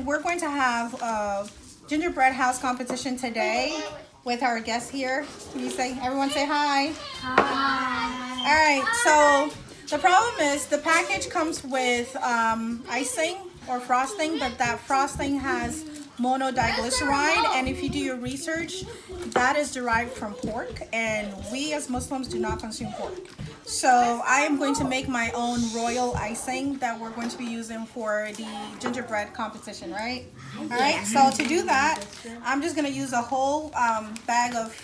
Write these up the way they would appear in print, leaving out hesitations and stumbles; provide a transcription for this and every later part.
we're going to have a gingerbread house competition today with our guests here. Can you say, everyone say hi? Hi. All right, so the problem is the package comes with icing or frosting, but that frosting has monodiglyceride, and if you do your research, that is derived from pork, and we as Muslims do not consume pork. So I am going to make my own royal icing that we're going to be using for the gingerbread competition, right? All right, so to do that, I'm just going to use a whole bag of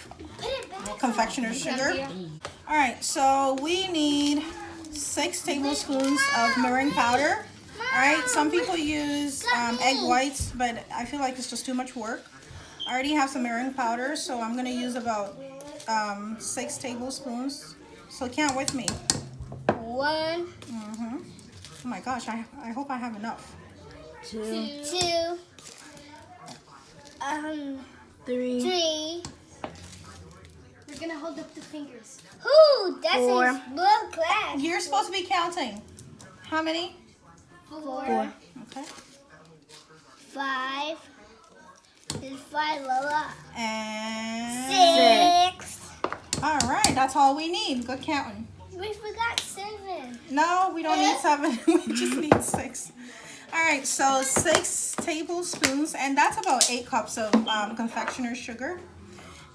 confectioner's sugar. All right, so we need 6 tablespoons of meringue powder. All right, some people use egg whites, but I feel like it's just too much work. I already have some meringue powder, so I'm going to use about 6 tablespoons. So count with me. 1. Oh my gosh, I hope I have enough. 2. 3. 3. We're gonna hold up the fingers. Ooh, that's 4. a blood class. You're supposed to be counting. How many? 4. Okay. 5. There's 5, Lola. And 6. all right, that's all we need. Good counting. We forgot 7. No, we don't need 7. We just need 6. All right, so 6 tablespoons, and that's about 8 cups of confectioner's sugar.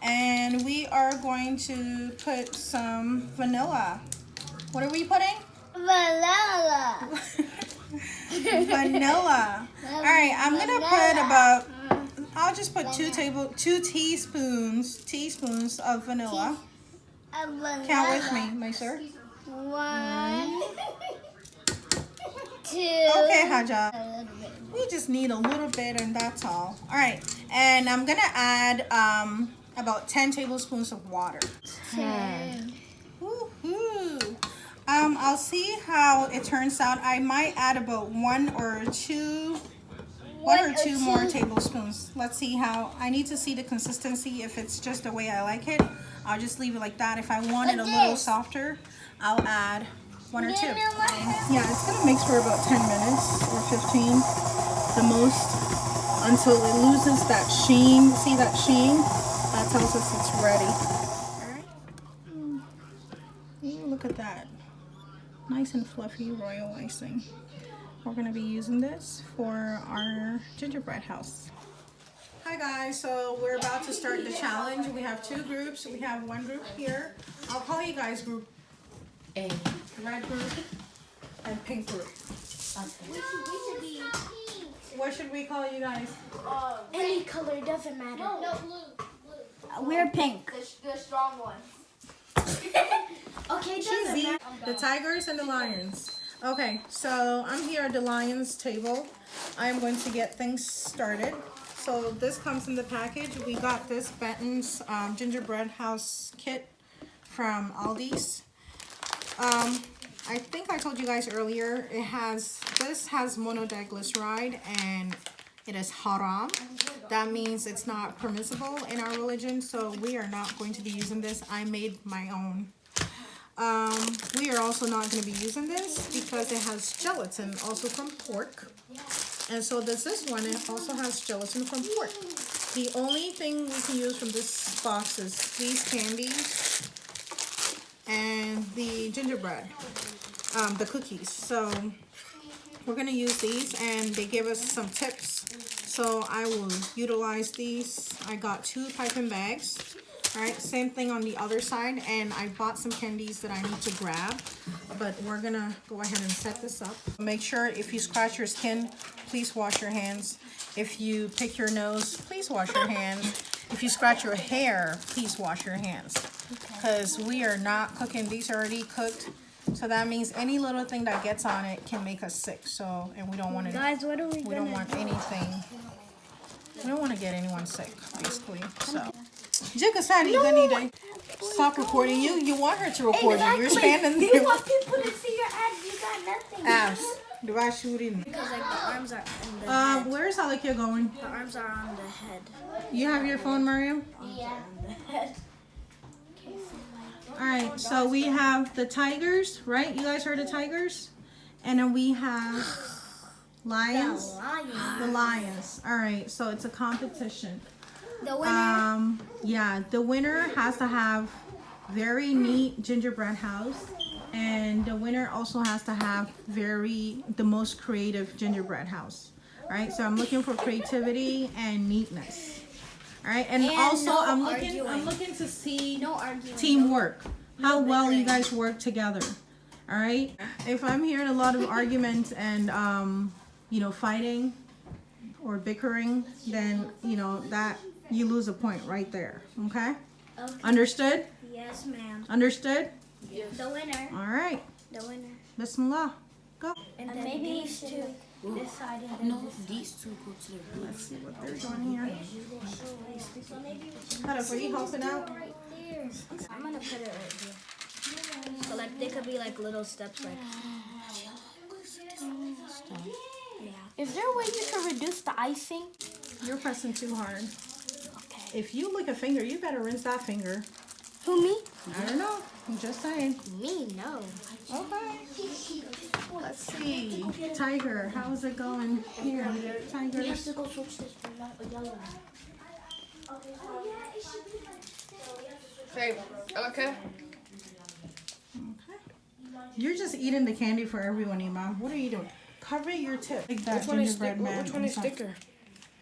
And we are going to put some vanilla. What are we putting? Vanilla. Vanilla. All right, I'm gonna put about. I'll just put 2 teaspoons of vanilla. Count with me, my sir. 1, 2. Okay, Haja. A little bit. We just need a little bit, and that's all. All right, and I'm gonna add about 10 tablespoons of water. 10. Woohoo! I'll see how it turns out. I might add about 1 or 2 more tablespoons. Let's see how. I need to see the consistency. If it's just the way I like it, I'll just leave it like that. If I want it a little softer, I'll add 1 or 2. Yeah, it's gonna mix for about 10 minutes or 15, the most, until it loses that sheen. See that sheen? That tells us it's ready. All right. Ooh, look at that. Nice and fluffy royal icing. We're going to be using this for our gingerbread house. Hi guys, so we're about to start the challenge. We have 2 groups. We have 1 group here. I'll call you guys group A. Red group and pink group. What should we call you guys? Any color doesn't matter. No, blue. We're pink. The strong ones. Okay, doesn't matter. The tigers and the lions. Okay, so I'm here at the lions table. I'm going to get things started. So this comes in the package. We got this Benton's gingerbread house kit from Aldi's. I think I told you guys earlier, this has monodiglyceride and it is haram. That means it's not permissible in our religion, so we are not going to be using this. I made my own. We are also not going to be using this because it has gelatin, also from pork. And so this one, it also has gelatin from pork. The only thing we can use from this box is these candies and the gingerbread, the cookies. So we're going to use these, and they give us some tips. So I will utilize these. I got 2 piping bags. All right, same thing on the other side, and I bought some candies that I need to grab, but we're gonna go ahead and set this up. Make sure if you scratch your skin, please wash your hands. If you pick your nose, please wash your hands. If you scratch your hair, please wash your hands, because we are not cooking. These are already cooked, so that means any little thing that gets on it can make us sick. So, and we don't want to. Guys, what are we We don't want anything. We don't want to get anyone sick, basically. So. Jika said you're gonna need to stop recording you. You want her to record you. You're standing there. You want people to see your abs. You got nothing. Abs. Do I shoot in? Because like the arms are in the head. Where's Alakia going? The arms are on the head. You have your phone, Mariam? Yeah. On the head. Alright, so we have the tigers, right? You guys heard of tigers? And then we have Lions? The lions. The lions. All right, so it's a competition. The winner. Yeah, the winner has to have very neat gingerbread house, and the winner also has to have the most creative gingerbread house. All right, so I'm looking for creativity and neatness. All right, and also no I'm arguing. looking to see No arguing. teamwork, how well you bickering. guys work together. All right, if I'm hearing a lot of arguments and you know, fighting or bickering, then you know that you lose a point right there. Okay, Okay. understood? Yes, ma'am. Understood? The winner. All right, The winner. Bismillah, go. And then maybe these two decide. No, these two go to the room. Let's see what they're doing here. So maybe Hold up, are you helping out? right there. I'm gonna put it right here. So like they could be like little steps like. Yeah. Is there a way you can reduce the icing? You're pressing too hard. Okay. If you lick a finger, you better rinse that finger. Who, me? I don't know. I'm just saying. Me, no. Okay. Let's see. Tiger, how's it going here? Tigers. go switch this for a yellow. Hey, okay. Okay. You're just eating the candy for everyone, Ima. What are you doing? Cover your tip. Like that Which one is gingerbread man. Which one is inside. thicker?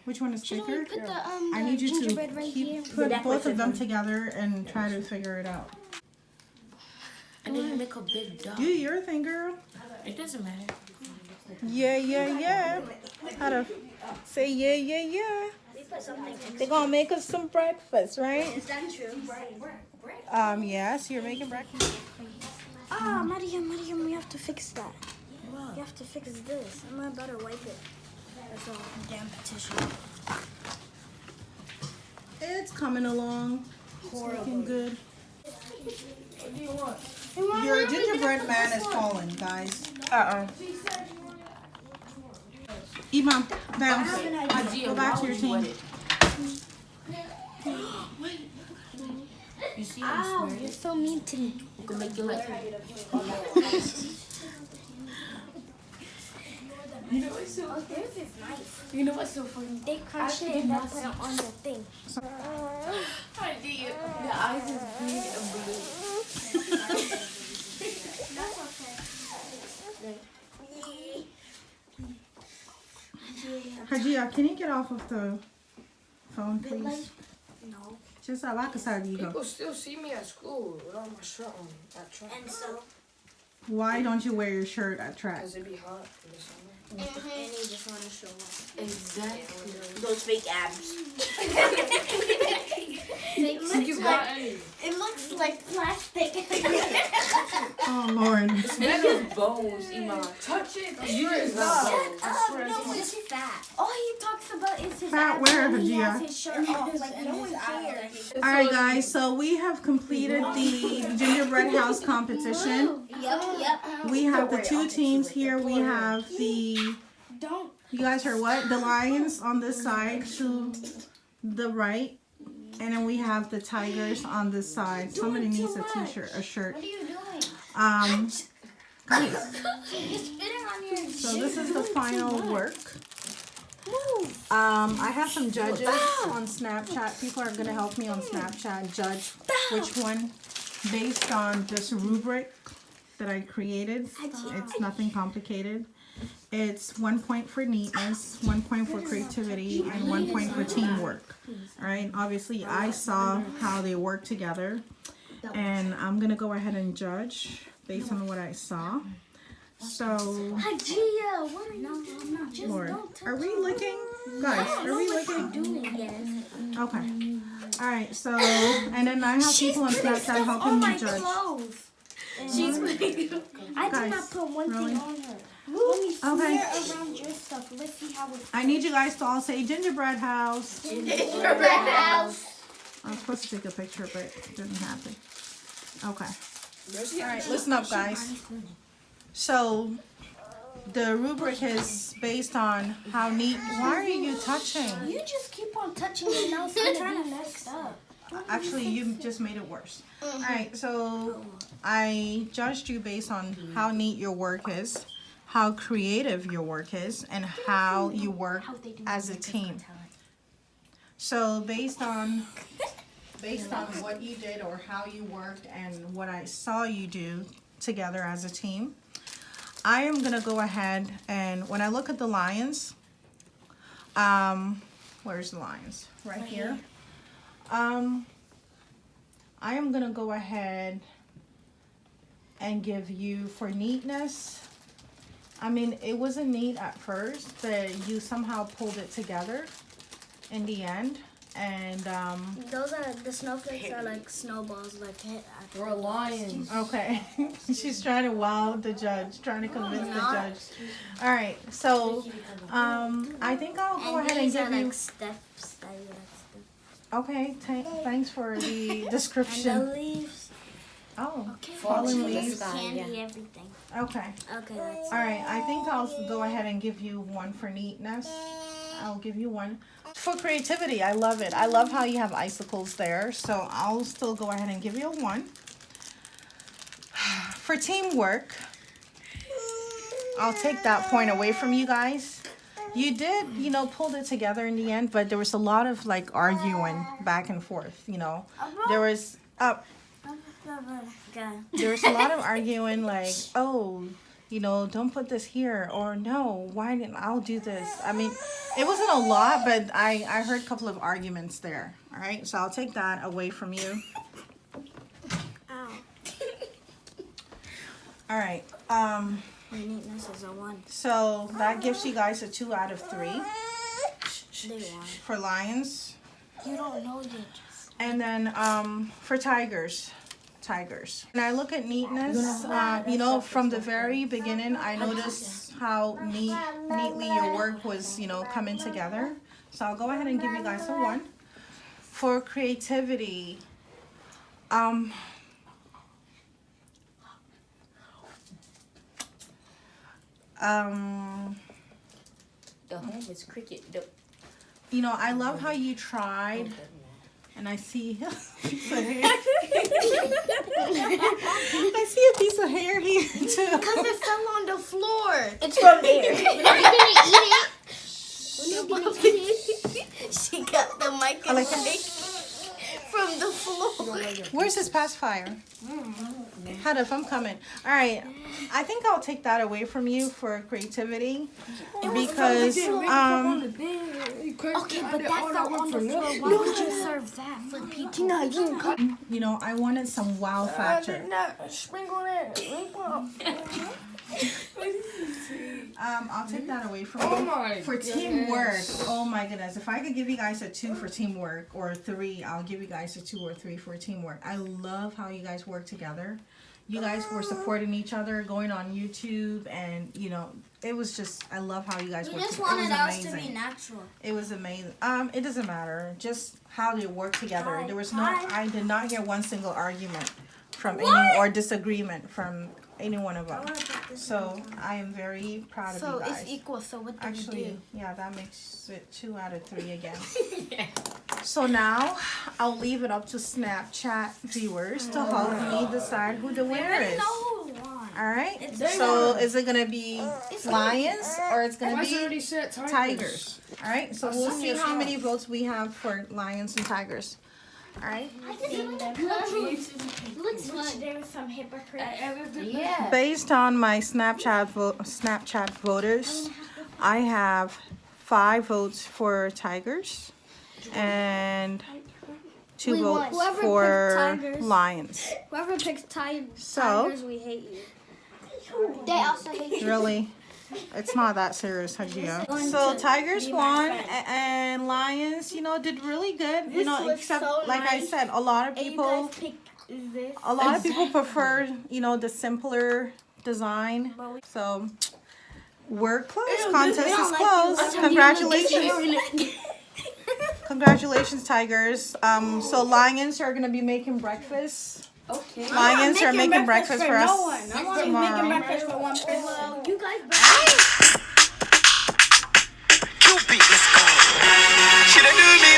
Which one is thicker? Put the I need you to gingerbread right here. put both of them together and try to figure it out. And then you make a big dot. Do your thing, girl. It doesn't matter. Yeah, yeah, yeah. How to say yeah, yeah, yeah. We put something in. They're gonna make us some breakfast, right? Is that true? Yes, you're making breakfast. Ah, Mariam, we have to fix that. You have to fix this. I'm gonna better wipe it. That's all. Damn petition. It's coming along. It's looking good. Your gingerbread man is falling, guys. Imam, bounce. Go back to your team. You see how you're so mean to me. You can make your leg. You know what's so Oh, this is nice. You know what's so funny? They crunch it and then put it on the thing. I did. The eyes is green and blue. Hajia, can you get off of the phone, please? No. Just how I can side you go. People still see me at school without my shirt on at track. And so, Why don't you wear your shirt at track? Because it be hot in the summer. and you just want to show off. Exactly. Those fake abs. It looks like plastic. Oh Lord. It's made of bones, Iman. Touch it. Yours is not bones. No, it's fat. All he talks about is his Fat abs where, when he Hajia? has his shirt off. Like, no one cares. All right, guys. So we have completed the gingerbread house competition. Yep. We have the two teams here. We have the. You guys heard what? The lions on this side to the right, and then we have the tigers on this side. Somebody needs a t-shirt, a shirt. What are you doing? Guys. You're spitting on your. So this is the final work. I have some judges on Snapchat. People are gonna help me on Snapchat judge which one, based on this rubric that I created. It's nothing complicated. It's 1 point for neatness, 1 point for creativity, and 1 point for teamwork. All right. Obviously, I saw how they work together, and I'm gonna go ahead and judge based on what I saw. So, Hajia, what are you doing? Just Lord, don't touch are we licking, guys? Are we licking? Yes. Okay. All right. So, and then I have people on Snapchat helping me judge. Clothes. She's I Guys, did not put one really? thing on her. Let me Okay. smear around your stuff. Let's see how it I need you guys to all say gingerbread house. gingerbread house. I was supposed to take a picture, but it didn't happen. Okay. All right. Listen up, guys. So, the rubric is based on how neat. Why are you touching? You just keep on touching it now. So I'm trying to mess up. Actually, you just made it worse. All right. So, I judged you based on how neat your work is, how creative your work is and how you work as a team. So based on what you did or how you worked and what I saw you do together as a team, I am gonna go ahead and when I look at the lions, where's the lions? Right here. I am gonna go ahead and give you for neatness. I mean, it wasn't neat at first, but you somehow pulled it together in the end. And Those are the snowflakes are like snowballs, like hit. We're lions. okay, she's trying to wow the judge, trying to convince the judge. All right, so I think I'll go ahead and these give are you. like steps that you like step. Okay, thanks for the And description. the leaves. Oh, Okay. fallen leaves. Candy, everything. Okay. Okay, that's All right, I think I'll go ahead and give you one for neatness. I'll give you one. For creativity, I love it. I love how you have icicles there, so I'll still go ahead and give you a 1. For teamwork, I'll take that point away from you guys. You did, you know, pulled it together in the end, but there was a lot of like arguing back and forth, you know. There was there was a lot of arguing like, oh, you know, don't put this here, or no, why didn't I'll do this? I mean, it wasn't a lot, but I heard a couple of arguments there. All right, so I'll take that away from you. Ow. All right, Neatness is a 1. so that gives you guys a 2 out of 3 They won. for lions, You don't know yet. and then for tigers. And I look at neatness, you know, from the very beginning, I noticed how neatly your work was, you know, coming together. So I'll go ahead and give you guys a 1. For creativity, The home is cricket. you know, I love how you tried, and I see a piece of hair. I see a piece of hair here too. Because it fell on the floor. It's from there. She got the microphone from the floor. Where's his pacifier? Hadif, I'm coming. All right, I think I'll take that away from you for creativity because Okay, but that fell on the floor. Why would you serve that for people? you know, I wanted some wow factor. Sprinkle it. I'll take that away from you. For teamwork, oh my goodness. If I could give you guys a 2 for teamwork or a 3, I'll give you guys a 2 or 3 for teamwork. I love how you guys work together. You guys were supporting each other, going on YouTube, and you know, it was just, I love how you guys We worked just together. wanted It was ours to amazing. be natural. It was amazing. It doesn't matter. Just how they work together. There was I did not hear one single argument from any or disagreement from any one of them. So I am very proud of you guys. it's equal. So what do we Actually, do? yeah, that makes it 2 out of 3 again. So now I'll leave it up to Snapchat viewers to help me decide who the winner is. All right. So is it gonna be lions or it's gonna be tigers? All right. So we'll see how many votes we have for lions and tigers. All right. Looks like there was some hypocrite. Yeah. Based on my Snapchat voters, I have 5 votes for tigers and 2 votes Whoever for picked tigers. lions. Whoever picks tigers, So we hate you. They also hate you. really, it's not that serious, Hajia. So tigers won and lions, you know, did really good. You know, looks except so like I nice. said, a lot of And you people. guys pick this. A lot of people prefer, you know, the simpler design. So we're close. Contest is close. Congratulations. Congratulations, Tigers. So lions are gonna be making breakfast. Okay. Lions are making breakfast for us I'm only tomorrow. making breakfast for one person. Well, you guys. You beat, let's go. Should I do me?